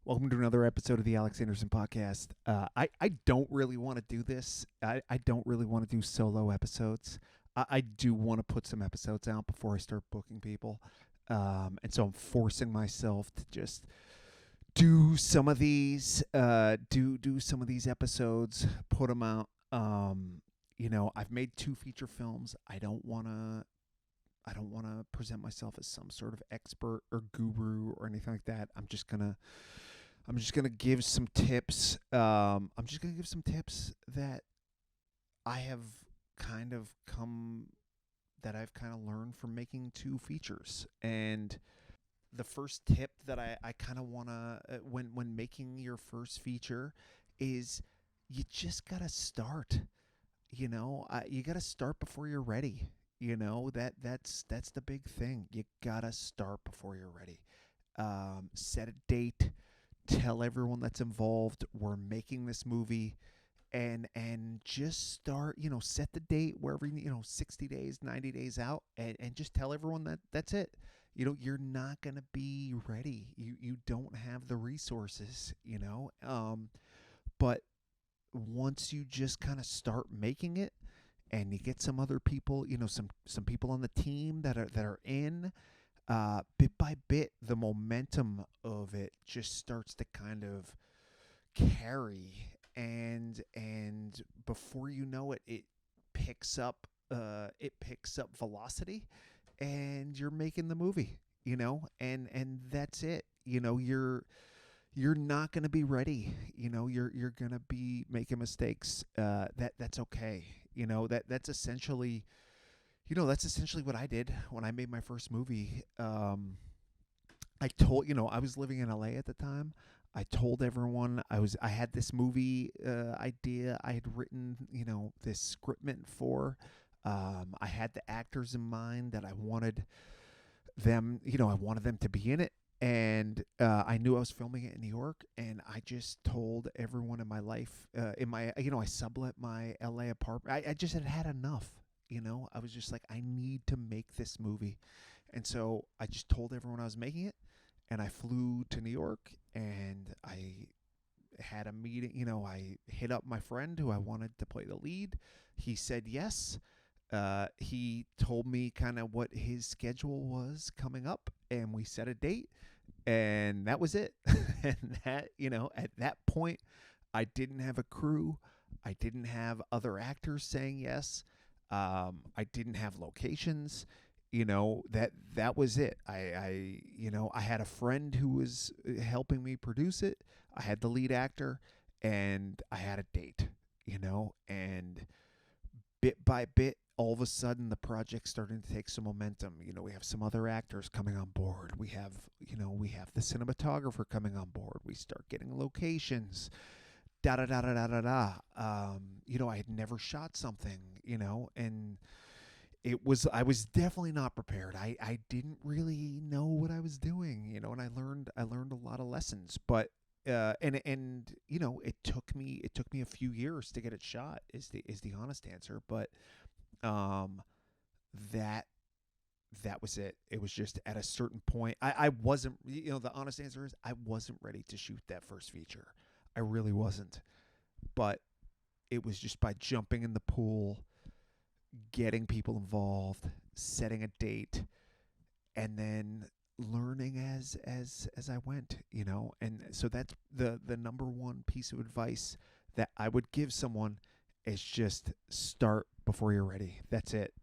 Welcome to another episode of the Alex Anderson Podcast. I don't really want to do this. I don't really want to do solo episodes. I do want to put some episodes out before I start booking people. And so I'm forcing myself to just do some of these, do some of these episodes, put them out. I've made 2 feature films. I don't want to present myself as some sort of expert or guru or anything like that. I'm just gonna give some tips. I'm just gonna give some tips that I have kind of come that I've kind of learned from making 2 features. And the first tip that I kind of wanna when making your first feature is you just gotta start. You gotta start before you're ready. That's the big thing. You gotta start before you're ready. Set a date, tell everyone that's involved we're making this movie, and just start. Set the date wherever 60 days, 90 days out, and just tell everyone that's it. You're not gonna be ready. You don't have the resources. But once you just kind of start making it, and you get some other people, some people on the team that are in, bit by bit, the momentum of it just starts to kind of carry, and before you know it, picks up it picks up velocity, and you're making the movie. And that's it. You're not going to be ready. You're going to be making mistakes. That's okay. That's essentially what I did when I made my first movie. I was living in LA at the time. I told everyone I had this movie idea I had written, this script meant for. I had the actors in mind that I wanted them to be in it. And I knew I was filming it in New York, and I just told everyone in my life, I sublet my LA apartment. I just had enough. I was just like, I need to make this movie. And so I just told everyone I was making it, and I flew to New York, and I had a meeting. I hit up my friend who I wanted to play the lead. He said yes. He told me kind of what his schedule was coming up, and we set a date, and that was it. And at that point, I didn't have a crew. I didn't have other actors saying yes. I didn't have locations. That was it. I had a friend who was helping me produce it. I had the lead actor, and I had a date. And bit by bit, all of a sudden, the project's starting to take some momentum. We have some other actors coming on board. We have the cinematographer coming on board. We start getting locations. Da da da da da da da. I had never shot something. And I was definitely not prepared. I didn't really know what I was doing. And I learned a lot of lessons. But it took me a few years to get it shot. Is the honest answer. But that was it. It was just at a certain point. I wasn't. The honest answer is I wasn't ready to shoot that first feature. I really wasn't. But it was just by jumping in the pool, getting people involved, setting a date, and then learning as I went. And so that's the number one piece of advice that I would give someone is just start before you're ready. That's it.